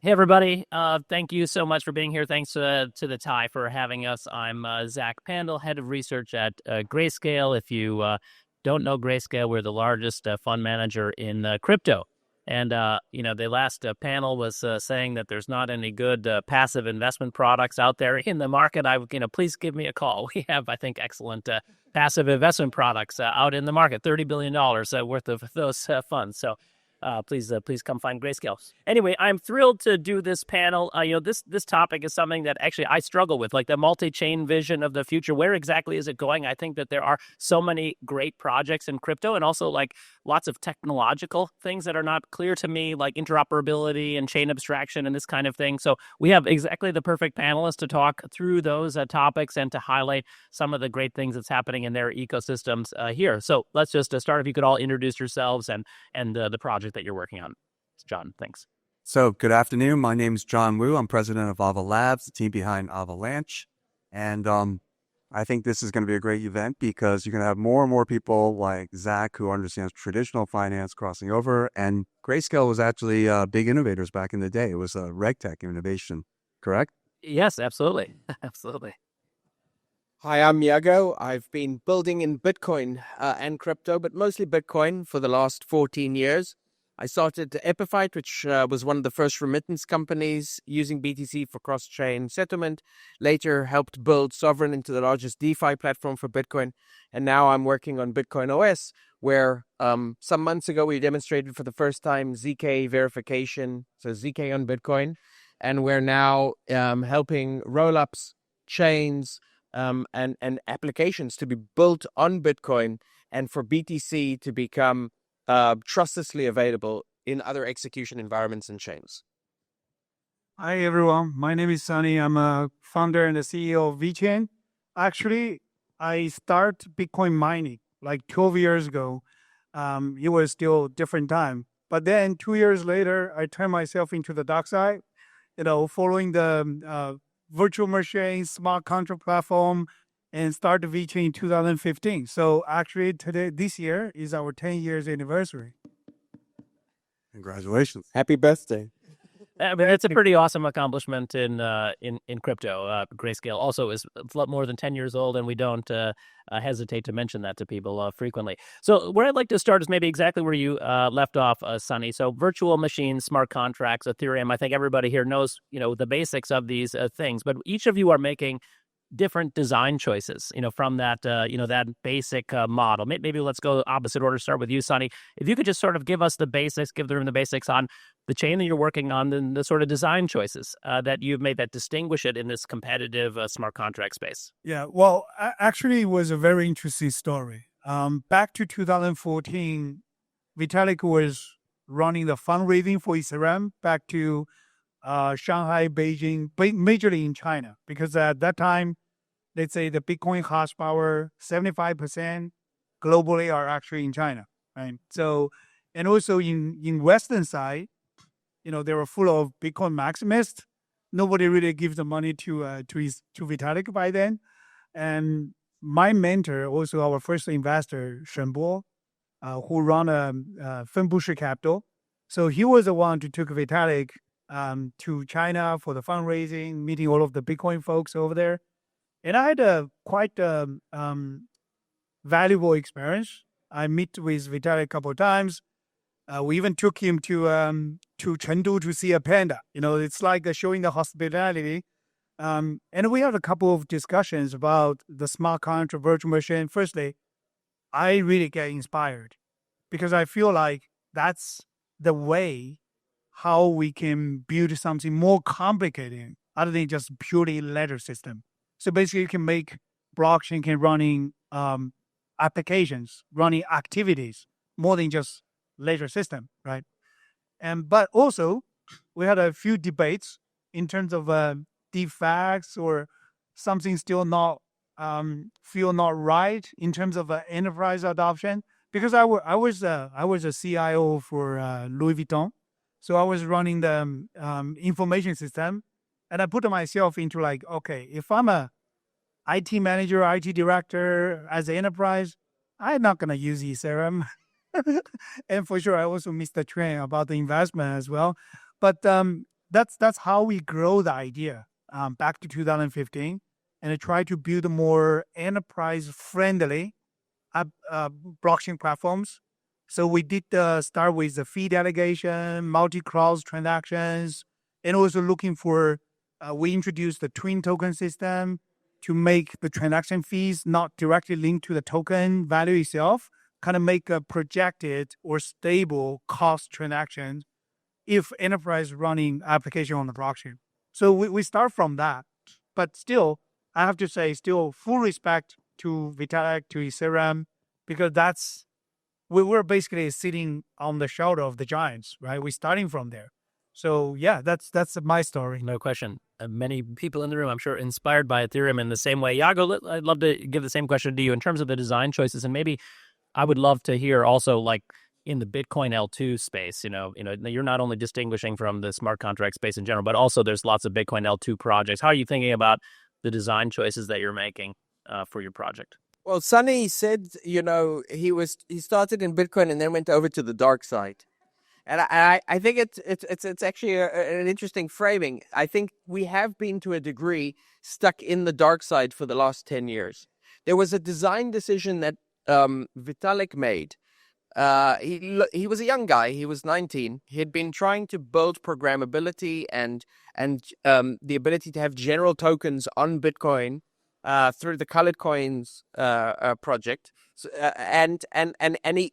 Hey, everybody. Thank you so much for being here. Thanks to the TIE for having us. I'm Zach Pandel, head of research at Grayscale. If you don't know Grayscale, we're the largest fund manager in crypto. And, the last panel was saying that there's not any good passive investment products out there in the market. Please give me a call. We have, I think, excellent passive investment products out in the market, $30 billion worth of those funds. So please come find Grayscale. Anyway, I'm thrilled to do this panel. This topic is something that actually I struggle with, like the multi-chain vision of the future. Where exactly is it going? I think that there are so many great projects in crypto and also like lots of technological things that are not clear to me, like interoperability and chain abstraction and this kind of thing. So we have exactly the perfect panelists to talk through those topics and to highlight some of the great things that's happening in their ecosystems here. So let's just start. If you could all introduce yourselves and the project that you're working on. John, thanks. So good afternoon. My name is John Wu. I'm president of Ava Labs, the team behind Avalanche. And I think this is going to be a great event because you're going to have more and more people like Zach who understands traditional finance crossing over. And Grayscale was actually big innovators back in the day. It was a RegTech innovation, correct? Yes, absolutely. Absolutely. Hi, I'm Yago. I've been building in Bitcoin and crypto, but mostly Bitcoin for the last 14 years. I started Epiphyte, which was one of the first remittance companies using BTC for cross-chain settlement. Later helped build Sovereign into the largest DeFi platform for Bitcoin. And now I'm working on Bitcoin OS, where some months ago we demonstrated for the first time ZK verification, so ZK on Bitcoin. And we're now helping rollups, chains, and applications to be built on Bitcoin and for BTC to become trustlessly available in other execution environments and chains. Hi, everyone. My name is Sunny. I'm a founder and the CEO of VChain. Actually, I started Bitcoin mining like 12 years ago. It was still a different time. But then 2 years later, I turned myself into the dark side, following the virtual machine, smart contract platform, and started VChain in 2015. So actually this year is our 10 years anniversary. Congratulations. Happy birthday. I mean, it's a pretty awesome accomplishment in crypto. Grayscale also is a lot more than 10 years old, and we don't hesitate to mention that to people frequently. So where I'd like to start is maybe exactly where you left off, Sunny. So virtual machines, smart contracts, Ethereum. I think everybody here knows, the basics of these things, but each of you are making different design choices, from that, that basic model. Maybe let's go opposite order. Start with you, Sunny. If you could just sort of give us the basics, give the room the basics on the chain that you're working on, and the sort of design choices that you've made that distinguish it in this competitive smart contract space. Yeah, well, actually, it was a very interesting story. Back to 2014, Vitalik was running the fundraising for Ethereum back to Shanghai, Beijing, majorly in China, because at that time, let's say the Bitcoin hash power, 75% globally are actually in China, right? So, and also in Western side, they were full of Bitcoin maximists. Nobody really gives the money to Vitalik by then. And my mentor, also our first investor, Shenbo, who run Fenbushi Capital. So he was the one who took Vitalik to China for the fundraising, meeting all of the Bitcoin folks over there. And I had a quite valuable experience. I met with Vitalik a couple of times. We even took him to Chengdu to see a panda. It's like showing the hospitality. And we had a couple of discussions about the smart contract virtual machine. Firstly, I really get inspired because I feel like that's the way how we can build something more complicated other than just purely ledger system. So basically, you can make blockchain can running applications, running activities more than just ledger system, right? But also, we had a few debates in terms of deep facts or something still not feel not right in terms of enterprise adoption. Because I was a CIO for Louis Vuitton, so I was running the information system. And I put myself into like, okay, if I'm a IT manager, IT director as an enterprise, I'm not going to use Ethereum. And for sure, I also missed the train about the investment as well. But that's how we grow the idea back to 2015, and try to build more enterprise friendly blockchain platforms. So we did start with the fee delegation, multi-cross transactions, and also looking for, we introduced the twin token system to make the transaction fees not directly linked to the token value itself, kind of make a projected or stable cost transaction if enterprise running application on the blockchain. So we start from that. But still, I have to say, still full respect to Vitalik, to Ethereum, because we were basically sitting on the shoulder of the giants, right? We're starting from there. So yeah, that's my story. No question. Many people in the room, I'm sure, inspired by Ethereum in the same way. Yago, I'd love to give the same question to you in terms of the design choices, and maybe I would love to hear also, like, in the Bitcoin L2 space, you're not only distinguishing from the smart contract space in general, but also there's lots of Bitcoin L2 projects. How are you thinking about the design choices that you're making for your project? Well, Sunny said, he started in Bitcoin and then went over to the dark side. And I think it's actually an interesting framing. I think we have been, to a degree, stuck in the dark side for the last 10 years. There was a design decision that Vitalik made. He was a young guy. He was 19. He had been trying to build programmability and the ability to have general tokens on Bitcoin through the Colored Coins project. So, and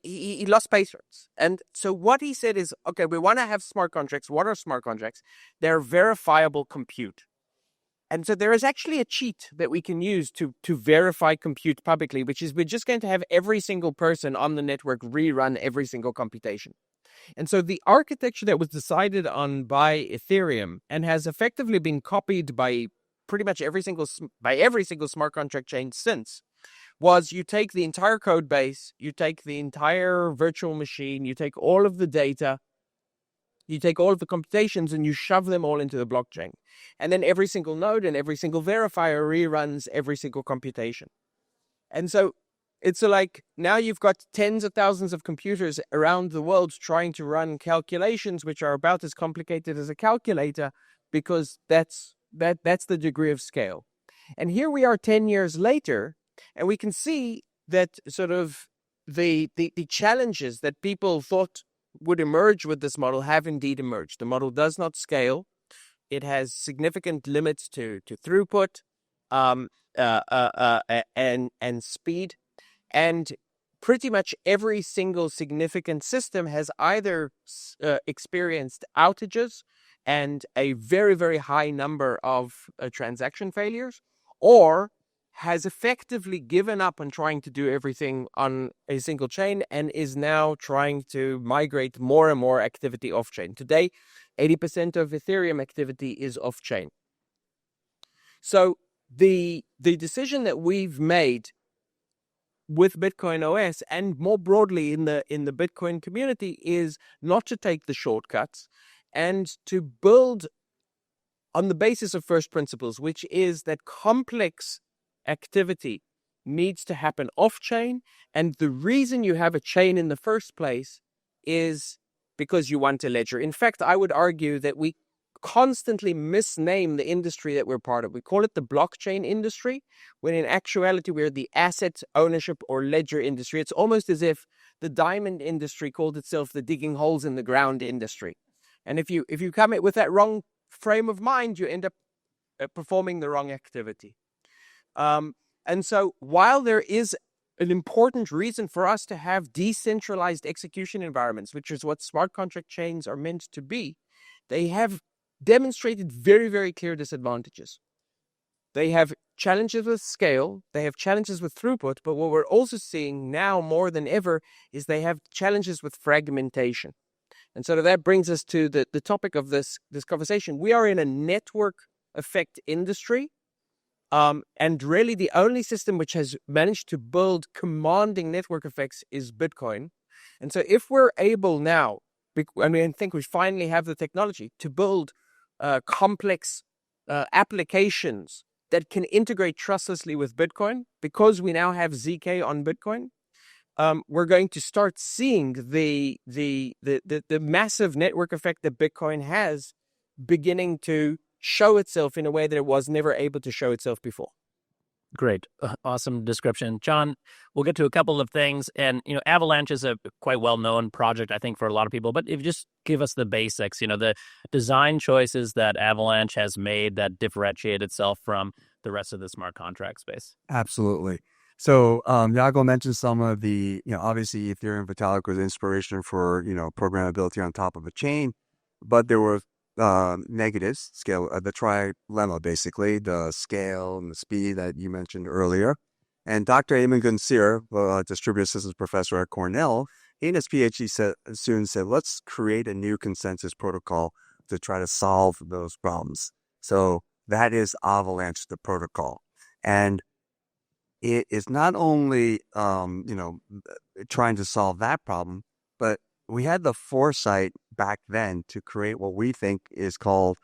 he lost patience. And so what he said is, okay, we want to have smart contracts. What are smart contracts? They're verifiable compute. And so there is actually a cheat that we can use to verify compute publicly, which is we're just going to have every single person on the network rerun every single computation. And so the architecture that was decided on by Ethereum and has effectively been copied by pretty much every single smart contract chain since, was you take the entire code base, you take the entire virtual machine, you take all of the data, you take all of the computations, and you shove them all into the blockchain. And then every single node and every single verifier reruns every single computation. And so it's like now you've got tens of thousands of computers around the world trying to run calculations which are about as complicated as a calculator, because that's the degree of scale. And here we are 10 years later, and we can see that sort of the challenges that people thought would emerge with this model have indeed emerged. The model does not scale. It has significant limits to throughput and speed. And pretty much every single significant system has either experienced outages and a very, very high number of transaction failures, or has effectively given up on trying to do everything on a single chain and is now trying to migrate more and more activity off-chain. Today, 80% of Ethereum activity is off-chain. So the decision that we've made with Bitcoin OS and more broadly in the Bitcoin community is not to take the shortcuts and to build on the basis of first principles, which is that complex activity needs to happen off-chain, and the reason you have a chain in the first place is because you want a ledger. In fact, I would argue that we constantly misname the industry that we're part of. We call it the blockchain industry, when in actuality we're the asset ownership or ledger industry. It's almost as if the diamond industry called itself the digging holes in the ground industry. And if you come with that wrong frame of mind, you end up performing the wrong activity. And so while there is an important reason for us to have decentralized execution environments, which is what smart contract chains are meant to be, they have demonstrated very, very clear disadvantages. They have challenges with scale, they have challenges with throughput, but what we're also seeing now more than ever is they have challenges with fragmentation. And so that brings us to the topic of this conversation. We are in a network effect industry. And really the only system which has managed to build commanding network effects is Bitcoin. And so if we're able now, I think we finally have the technology to build complex applications that can integrate trustlessly with Bitcoin, because we now have ZK on Bitcoin, we're going to start seeing the massive network effect that Bitcoin has beginning to show itself in a way that it was never able to show itself before. Great. Awesome description. John, we'll get to a couple of things. And, Avalanche is a quite well-known project, I think, for a lot of people. But if you just give us the basics, the design choices that Avalanche has made that differentiate itself from the rest of the smart contract space. Absolutely. So Yago mentioned some of the, obviously Ethereum Vitalik was inspiration for, programmability on top of a chain, but there were negatives, scale, the trilemma, basically, the scale and the speed that you mentioned earlier. And Dr. Eamon Gunsir, distributed systems professor at Cornell, he and his PhD student said, let's create a new consensus protocol to try to solve those problems. So that is Avalanche, the protocol. And it is not only, trying to solve that problem, but we had the foresight back then to create what we think is called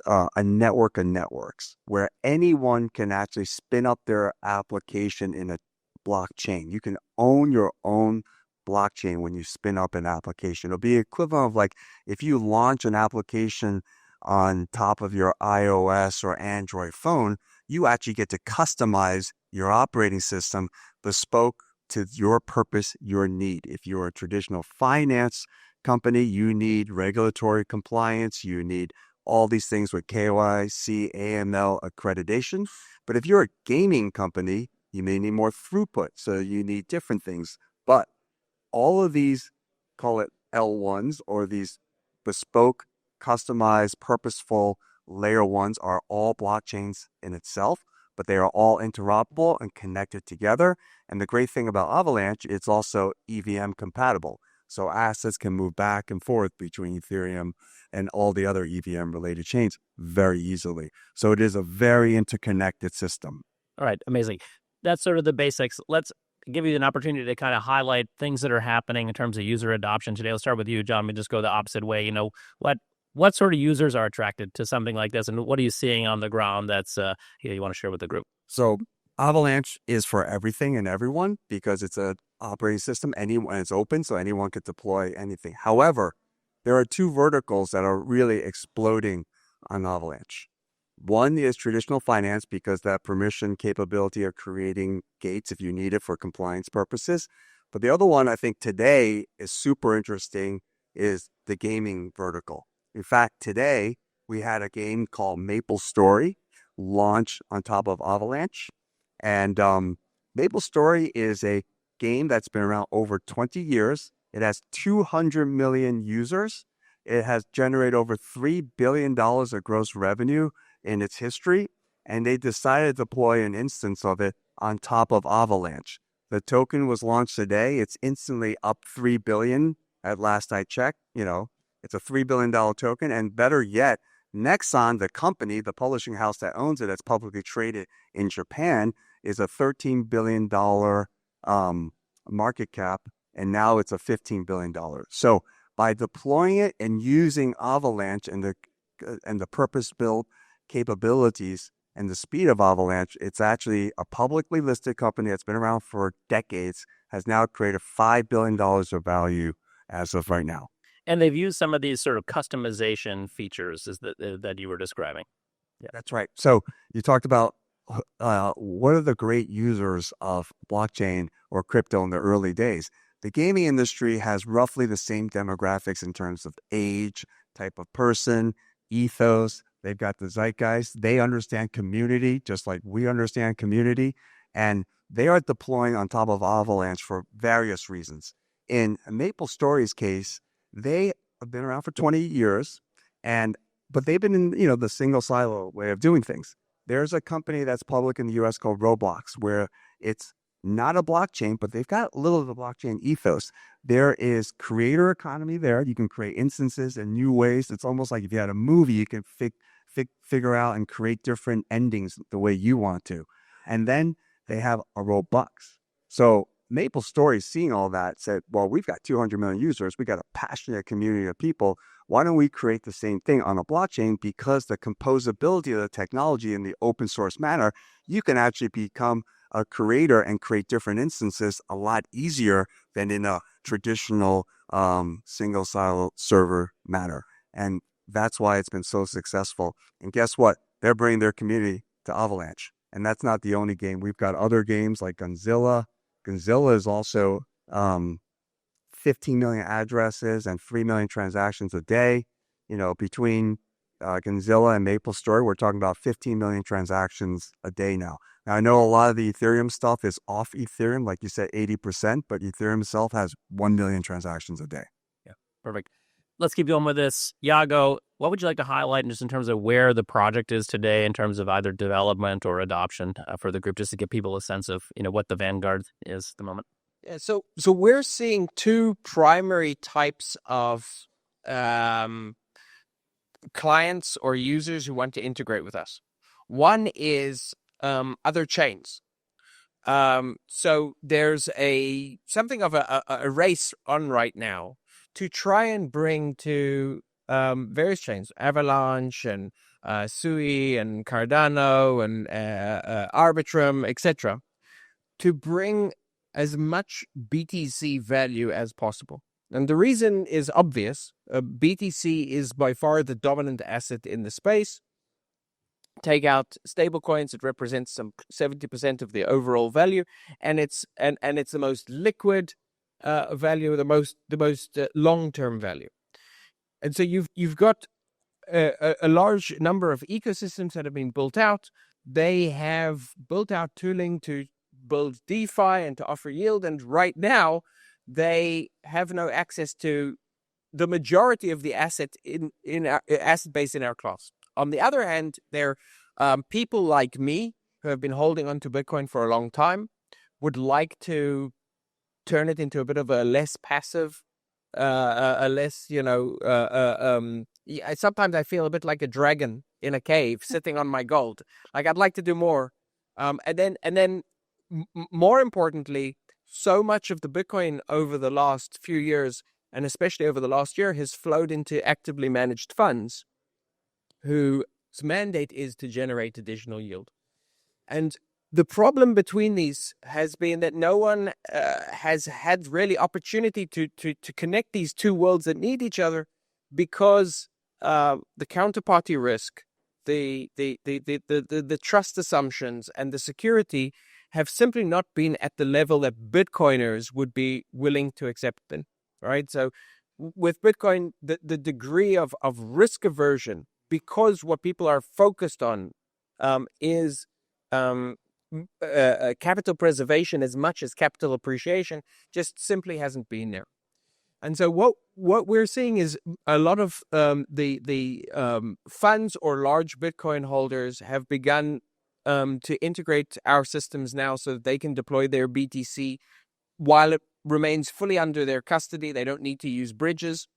a network of networks, where anyone can actually spin up their application in a blockchain. You can own your own blockchain when you spin up an application. It'll be equivalent of like if you launch an application on top of your iOS or Android phone, you actually get to customize your operating system bespoke to your purpose, your need. If you're a traditional finance company, you need regulatory compliance, you need all these things with KYC, AML accreditation. But if you're a gaming company, you may need more throughput, so you need different things. But all of these, call it L1s, or these bespoke, customized, purposeful layer ones, are all blockchains in itself, but they are all interoperable and connected together. And the great thing about Avalanche, it's also EVM compatible. So assets can move back and forth between Ethereum and all the other EVM related chains very easily. So it is a very interconnected system. All right, amazing. That's sort of the basics. Let's give you an opportunity to kind of highlight things that are happening in terms of user adoption today. Let's start with you, John. We just go the opposite way. What sort of users are attracted to something like this, and what are you seeing on the ground that's you want to share with the group? So Avalanche is for everything and everyone because it's an operating system. It's open, so anyone could deploy anything. However, there are two verticals that are really exploding on Avalanche. One is traditional finance because that permission capability of creating gates if you need it for compliance purposes. But the other one I think today is super interesting is the gaming vertical. In fact, today we had a game called MapleStory launch on top of Avalanche. And MapleStory is a game that's been around over 20 years. It has 200 million users. It has generated over $3 billion of gross revenue in its history. And they decided to deploy an instance of it on top of Avalanche. The token was launched today. It's instantly up 3 billion at last I checked. It's a $3 billion token. And better yet, Nexon, the company, the publishing house that owns it, that's publicly traded in Japan, is a $13 billion market cap. And now it's a $15 billion. So by deploying it and using Avalanche and the purpose-built capabilities and the speed of Avalanche, it's actually a publicly listed company that's been around for decades, has now created $5 billion of value as of right now. And they've used some of these sort of customization features that you were describing. Yeah, that's right. So you talked about what are the great users of blockchain or crypto in the early days. The gaming industry has roughly the same demographics in terms of age, type of person, ethos. They've got the zeitgeist. They understand community, just like we understand community. And they are deploying on top of Avalanche for various reasons. In MapleStory's case, they have been around for 20 years, but they've been in the single silo way of doing things. There's a company that's public in the US called Roblox, where it's not a blockchain, but they've got a little of the blockchain ethos. There is creator economy there. You can create instances in new ways. It's almost like if you had a movie, you can figure out and create different endings the way you want to. And then they have a Robux. So MapleStory, seeing all that, said, well, we've got 200 million users. We got a passionate community of people. Why don't we create the same thing on a blockchain? Because the composability of the technology in the open source manner, you can actually become a creator and create different instances a lot easier than in a traditional single silo server manner. And That's why it's been so successful. And guess what? They're bringing their community to Avalanche. And that's not the only game. We've got other games like Gonzilla. Gonzilla is also 15 million addresses and 3 million transactions a day. Between Gonzilla and MapleStory, we're talking about 15 million transactions a day now. Now, I know a lot of the Ethereum stuff is off Ethereum, like you said, 80%, but Ethereum itself has 1 million transactions a day. Yeah, perfect. Let's keep going with this. Iago, what would you like to highlight just in terms of where the project is today in terms of either development or adoption for the group, just to give people a sense of, what the vanguard is at the moment? Yeah, so we're seeing two primary types of clients or users who want to integrate with us. One is other chains. So there's something of a race on right now to try and bring to various chains, Avalanche and Sui and Cardano and Arbitrum, etc., to bring as much BTC value as possible. And the reason is obvious. BTC is by far the dominant asset in the space. Take out stablecoins, it represents some 70% of the overall value, and it's the most liquid value, the most long-term value. And so you've got a large number of ecosystems that have been built out. They have built out tooling to build DeFi and to offer yield, and right now they have no access to the majority of the asset in our asset base in our class. On the other hand, there people like me who have been holding on to Bitcoin for a long time would like to turn it into a bit of a less passive, sometimes I feel a bit like a dragon in a cave sitting on my gold. Like, I'd like to do more. And then more importantly, so much of the Bitcoin over the last few years, and especially over the last year, has flowed into actively managed funds whose mandate is to generate additional yield. And the problem between these has been that no one has had really opportunity to connect these two worlds that need each other, because the counterparty risk, the trust assumptions, and the security have simply not been at the level that Bitcoiners would be willing to accept them. Right? So with Bitcoin, the degree of risk aversion, because what people are focused on is capital preservation as much as capital appreciation, just simply hasn't been there. And so what we're seeing is a lot of the funds or large Bitcoin holders have begun to integrate our systems now so that they can deploy their BTC while it remains fully under their custody. They don't need to use bridges.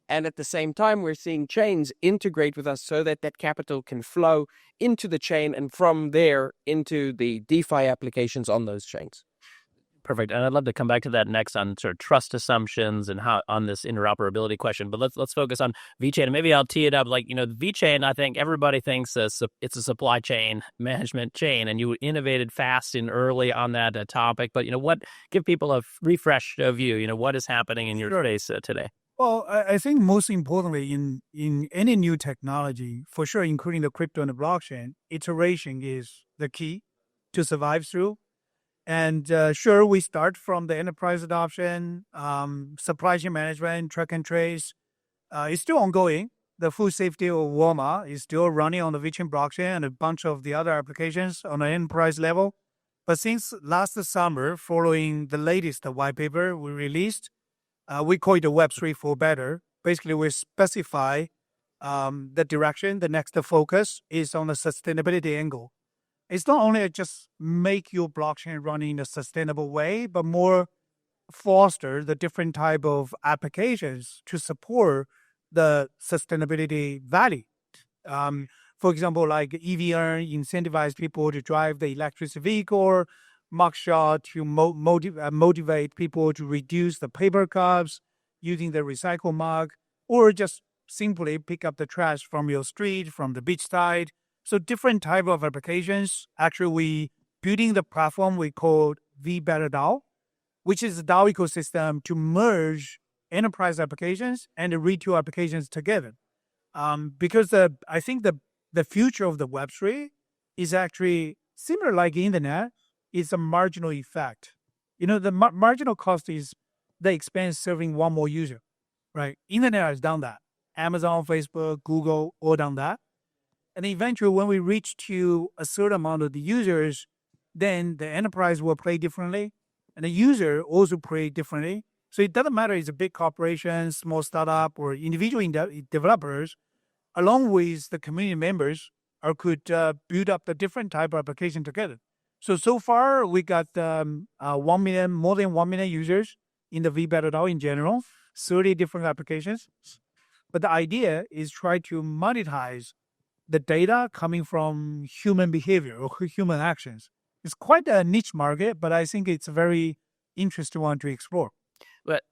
And at the same time, we're seeing chains integrate with us so that that capital can flow into the chain and from there into the DeFi applications on those chains. Perfect. And I'd love to come back to that next on sort of trust assumptions and how on this interoperability question. But let's focus on VeChain. And maybe I'll tee it up like, VeChain, I think everybody thinks it's a supply chain management chain, and you innovated fast and early on that topic. But, give people a refresh view, what is happening in your space today? Well, I think most importantly in any new technology, for sure, including the crypto and the blockchain, iteration is the key to survive through. And sure, we start from the enterprise adoption, supply chain management, track and trace. It's still ongoing. The food safety of Walmart is still running on the VeChain blockchain and a bunch of the other applications on an enterprise level. But since last summer, following the latest white paper we released, we call it the Web3 for Better. Basically, we specify the direction. The next focus is on the sustainability angle. It's not only just make your blockchain run in a sustainable way, but more foster the different type of applications to support the sustainability value. For example, like EV Earn incentivize people to drive the electric vehicle, Mugshot to motivate people to reduce the paper cups using the recycle mug, or just simply pick up the trash from your street, from the beachside. So different type of applications. Actually, we building the platform we call VBetterDAO, which is a DAO ecosystem to merge enterprise applications and the retail applications together. because I think the future of the Web3 is actually similar like internet. It's a marginal effect. The marginal cost is the expense serving one more user, right? Internet has done that. Amazon, Facebook, Google, all done that. And eventually, when we reach to a certain amount of the users, then the enterprise will play differently, and the user also play differently. So it doesn't matter if it's a big corporation, small startup, or individual developers, along with the community members, or could build up the different type of application together. So far, we got 1 million, more than 1 million users in the VBetterDAO in general, 30 different applications. But the idea is try to monetize the data coming from human behavior or human actions. It's quite a niche market, but I think it's a very interesting one to explore.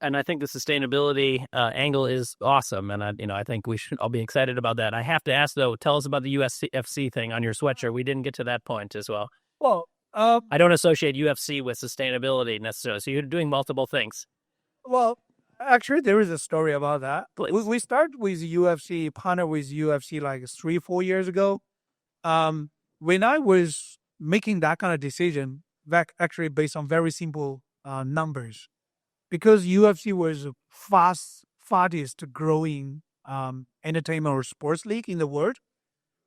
And I think the sustainability angle is awesome, and I think we should all be excited about that. I have to ask though, tell us about the UFC thing on your sweatshirt. We didn't get to that point as well. Well, I don't associate UFC with sustainability necessarily, so you're doing multiple things. Well, actually, there is a story about that. Please. We started with UFC, partner with UFC like 3-4 years ago. When I was making that kind of decision, back actually based on very simple numbers, because UFC was fastest growing entertainment or sports league in the world.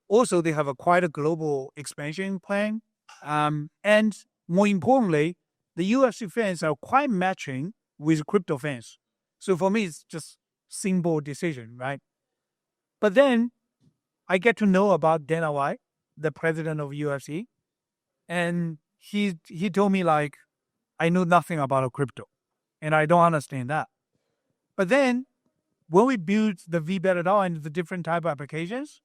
Also, they have quite a global expansion plan. And more importantly, the UFC fans are quite matching with crypto fans. So for me, it's just simple decision, right? But then I get to know about Dana White, the president of UFC, and he told me like, I know nothing about crypto, and I don't understand that. But then when we build the VBetterDAO and the different type of applications,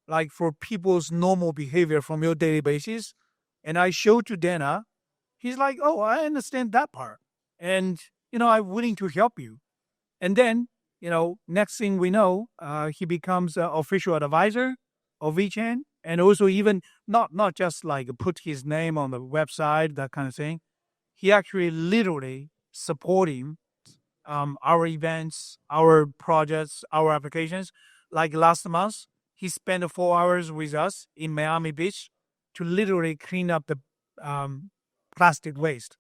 like for people's normal behavior from your daily basis, and I show to Dana, he's like, oh, I understand that part. And, I'm willing to help you. And then, next thing we know, he becomes an official advisor of VChain, and also even not just like put his name on the website, that kind of thing. He actually literally supporting our events, our projects, our applications. Like last month, he spent 4 hours with us in Miami Beach to literally clean up the plastic waste.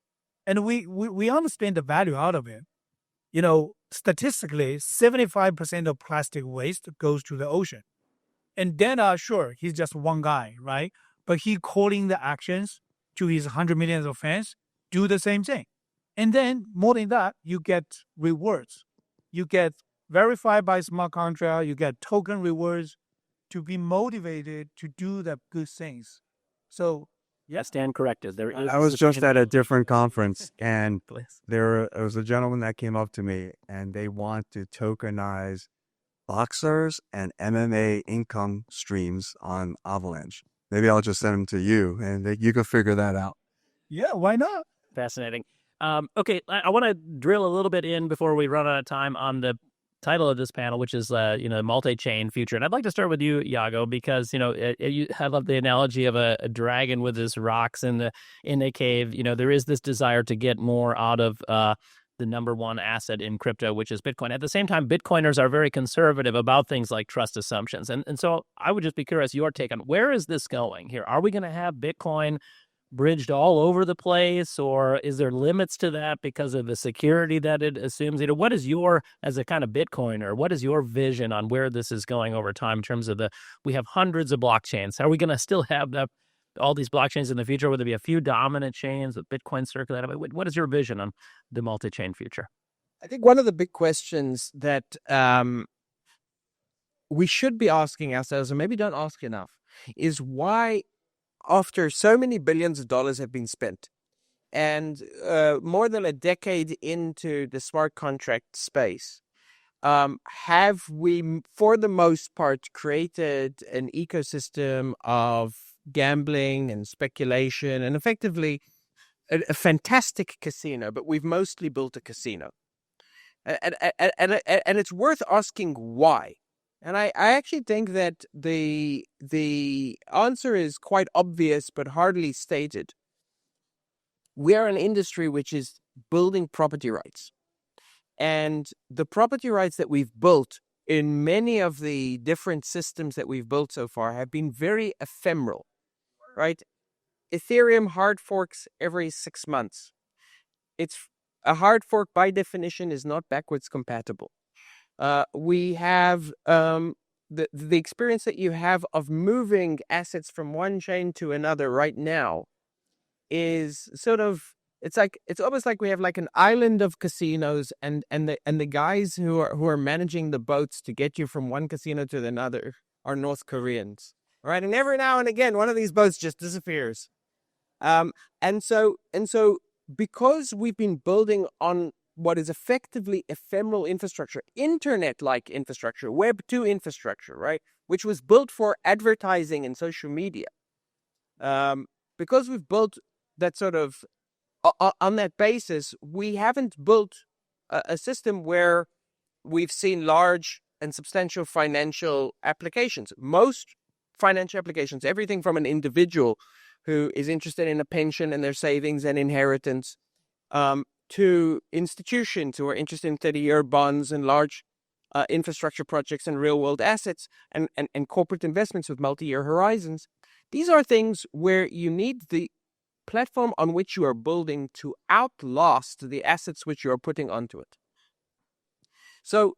And we understand the value out of it. Statistically, 75% of plastic waste goes to the ocean. And Dana, sure, he's just one guy, right? But he calling the actions to his 100 millions of fans, do the same thing. And then, more than that, you get rewards. You get verified by smart contract, you get token rewards to be motivated to do the good things. So, I stand corrected. There is. I was just at a different conference, and there was a gentleman that came up to me, and they want to tokenize boxers and MMA income streams on Avalanche. Maybe I'll just send them to you, and you can figure that out. Yeah, why not? Fascinating. Okay, I want to drill a little bit in before we run out of time on the title of this panel, which is multi-chain future. And I'd like to start with you, Iago, because I love the analogy of a dragon with his rocks in a cave. There is this desire to get more out of the number one asset in crypto, which is Bitcoin. At the same time, Bitcoiners are very conservative about things like trust assumptions. And so I would just be curious, your take on where is this going here? Are we going to have Bitcoin bridged all over the place, or is there limits to that because of the security that it assumes? What is as a kind of Bitcoiner, what is your vision on where this is going over time in terms of we have hundreds of blockchains. Are we going to still have all these blockchains in the future? Will there be a few dominant chains with Bitcoin circulating? What is your vision on the multi-chain future? I think one of the big questions that we should be asking ourselves, and maybe don't ask enough, is why, after so many billions of dollars have been spent, and more than a decade into the smart contract space, have we, for the most part, created an ecosystem of gambling and speculation and effectively a fantastic casino, but we've mostly built a casino. And it's worth asking why. And I actually think that the answer is quite obvious, but hardly stated. We are an industry which is building property rights. And the property rights that we've built in many of the different systems that we've built so far have been very ephemeral, right? Ethereum hard forks every 6 months. It's a hard fork by definition is not backwards compatible. We have the experience that you have of moving assets from one chain to another right now is sort of, it's almost like we have like an island of casinos, and the guys who are managing the boats to get you from one casino to another are North Koreans, right? And every now and again, one of these boats just disappears. And so because we've been building on what is effectively ephemeral infrastructure, internet-like infrastructure, Web 2 infrastructure, right, which was built for advertising and social media, because we've built that sort of on that basis, we haven't built a system where we've seen large and substantial financial applications. Most financial applications, everything from an individual who is interested in a pension and their savings and inheritance, to institutions who are interested in 30-year bonds and large infrastructure projects and real-world assets and corporate investments with multi-year horizons. These are things where you need the platform on which you are building to outlast the assets which you are putting onto it. So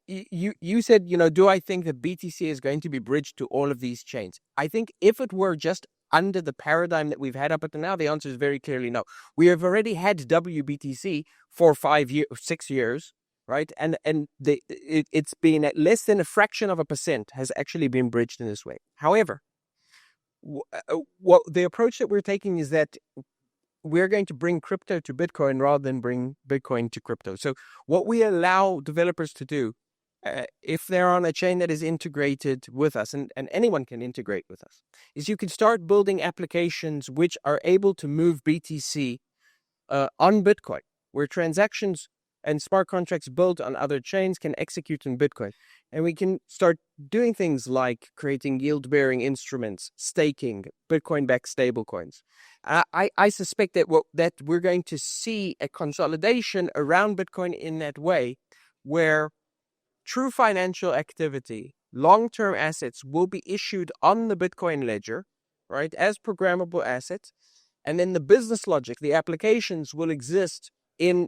you said, do I think that BTC is going to be bridged to all of these chains? I think if it were just under the paradigm that we've had up until now, the answer is very clearly no. We have already had WBTC for 6 years, right? And it's been at less than a fraction of a percent has actually been bridged in this way. However, what the approach that we're taking is that we're going to bring crypto to Bitcoin rather than bring Bitcoin to crypto. So what we allow developers to do, if they're on a chain that is integrated with us, and anyone can integrate with us, is you can start building applications which are able to move BTC on Bitcoin, where transactions and smart contracts built on other chains can execute in Bitcoin. And we can start doing things like creating yield-bearing instruments, staking, Bitcoin-backed stablecoins. I suspect that we're going to see a consolidation around Bitcoin in that way, where true financial activity, long-term assets will be issued on the Bitcoin ledger, right, as programmable assets. And then the business logic, the applications will exist in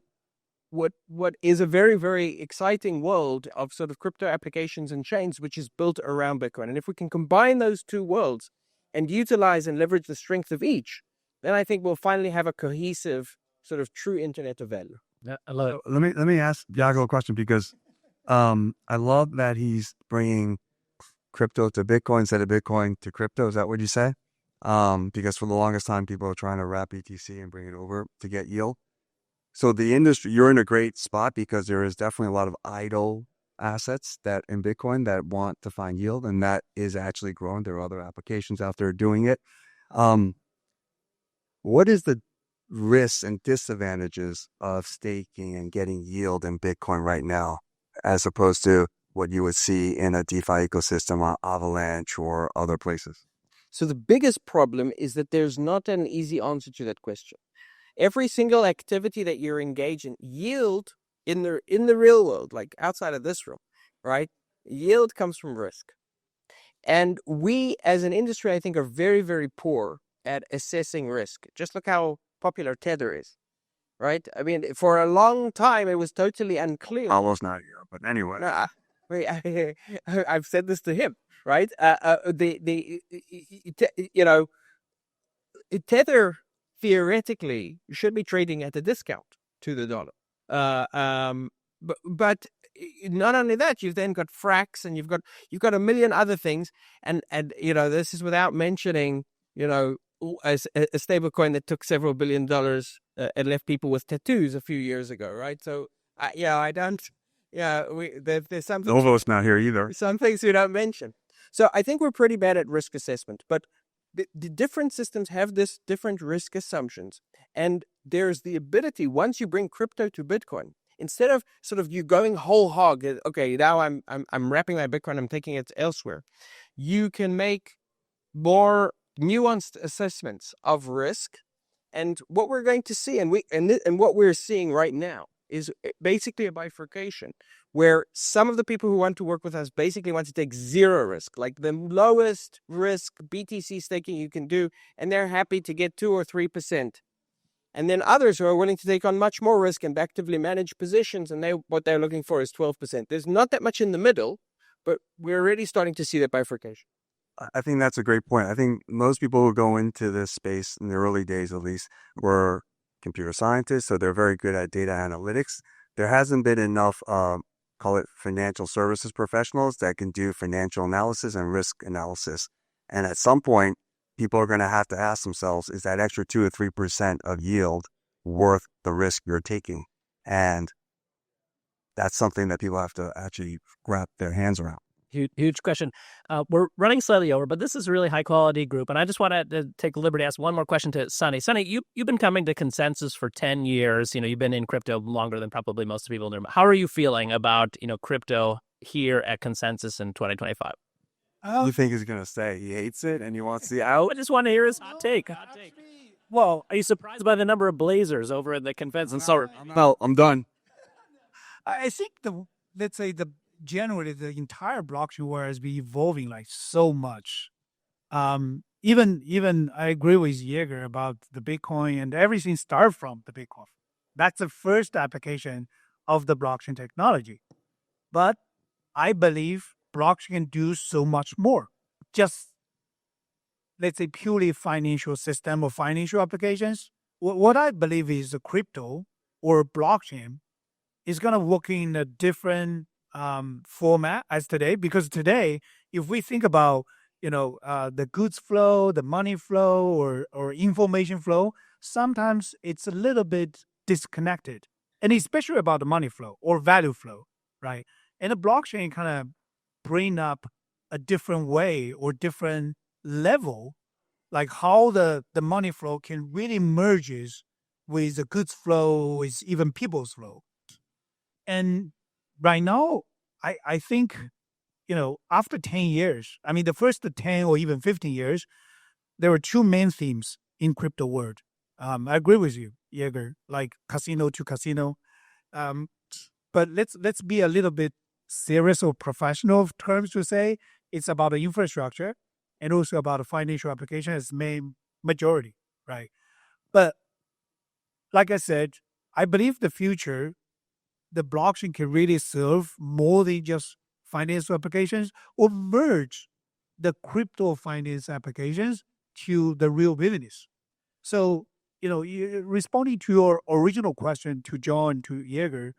what is a very, very exciting world of sort of crypto applications and chains, which is built around Bitcoin. And if we can combine those two worlds and utilize and leverage the strength of each, then I think we'll finally have a cohesive sort of true internet of value. Yeah, I love it. So let me ask Yago a question, because I love that he's bringing crypto to Bitcoin instead of Bitcoin to crypto. Is that what you say? Because for the longest time, people are trying to wrap BTC and bring it over to get yield. So the industry, you're in a great spot because there is definitely a lot of idle assets that in Bitcoin that want to find yield, and that is actually growing. There are other applications out there doing it. What is the risks and disadvantages of staking and getting yield in Bitcoin right now, as opposed to what you would see in a DeFi ecosystem on Avalanche or other places? So the biggest problem is that there's not an easy answer to that question. Every single activity that you're engaged in, yield in the real world, like outside of this room, right? Yield comes from risk. And we as an industry, I think, are very, very poor at assessing risk. Just look how popular Tether is, right? I mean, for a long time, it was totally unclear. Almost not here, but anyway. No, I've said this to him, right? Tether theoretically should be trading at a discount to the dollar. But not only that, you've then got Frax, and you've got a million other things, and this is without mentioning a stable coin that took several $1 billion and left people with tattoos a few years ago, right? So I don't. There's something. Novo's not here either. Some things we don't mention. So I think we're pretty bad at risk assessment, but the different systems have this different risk assumptions. And there's the ability, once you bring crypto to Bitcoin, instead of sort of you going whole hog, okay, now I'm wrapping my Bitcoin, I'm taking it elsewhere, you can make more nuanced assessments of risk. And what we're going to see, and what we're seeing right now, is basically a bifurcation where some of the people who want to work with us basically want to take zero risk, like the lowest risk BTC staking you can do, and they're happy to get 2 or 3%. And then others who are willing to take on much more risk and actively manage positions, and what they're looking for is 12%. There's not that much in the middle, but we're already starting to see that bifurcation. I think that's a great point. I think most people who go into this space in the early days, at least, were computer scientists, so they're very good at data analytics. There hasn't been enough, call it financial services professionals that can do financial analysis and risk analysis. And at some point, people are going to have to ask themselves, is that extra 2 or 3% of yield worth the risk you're taking? And that's something that people have to actually wrap their hands around. Huge question. We're running slightly over, but this is a really high quality group. And I just want to take the liberty to ask one more question to Sunny. Sunny, you've been coming to Consensus for 10 years. You've been in crypto longer than probably most people in the room. How are you feeling about, crypto here at Consensus in 2025? You think he's going to say he hates it and he wants the out? I just want to hear his hot take. Well, are you surprised by the number of blazers over at the Consensus? I'm done. I think generally the entire blockchain world has been evolving like so much. Even I agree with Jaeger about the Bitcoin, and everything started from the Bitcoin. That's the first application of the blockchain technology. But I believe blockchain can do so much more. Just, let's say, purely financial system or financial applications. What I believe is the crypto or blockchain is going to work in a different format as today, because today, if we think about the goods flow, the money flow, or information flow, sometimes it's a little bit disconnected, and especially about the money flow or value flow, right? And the blockchain kind of bring up a different way or different level, like how the money flow can really merges with the goods flow, with even people's flow. And right now, I think, after 10 years, I mean, the first 10 or even 15 years, there were two main themes in crypto world. I agree with you, Jaeger, like casino to casino. But let's be a little bit serious or professional terms to say it's about the infrastructure and also about the financial application as main majority, right? But like I said, I believe the future, the blockchain can really serve more than just financial applications or merge the crypto finance applications to the real business. So, responding to your original question to John, to Jaeger,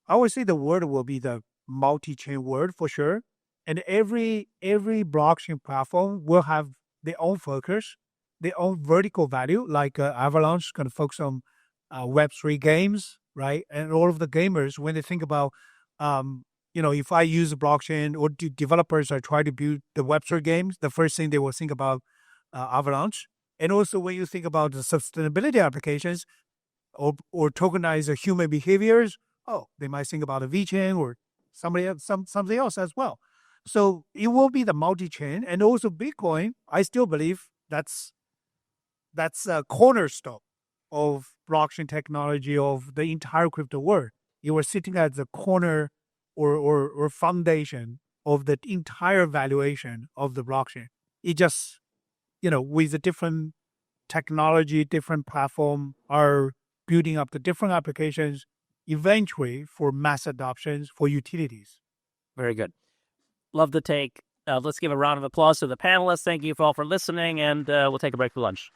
I would say the word will be the multi-chain word for sure. And every blockchain platform will have their own focus, their own vertical value, like Avalanche going to focus on Web3 games, right? And all of the gamers, when they think about, if I use a blockchain or developers are trying to build the Web3 games, the first thing they will think about Avalanche. And also when you think about the sustainability applications or tokenize human behaviors, they might think about a VeChain or somebody else, something else as well. So it will be the multi-chain, and also Bitcoin. I still believe that's a cornerstone of blockchain technology of the entire crypto world. You are sitting at the corner or foundation of the entire valuation of the blockchain. It just, with a different technology, different platform are building up the different applications eventually for mass adoptions for utilities. Very good. Love the take. Let's give a round of applause to the panelists. Thank you all for listening, and we'll take a break for lunch.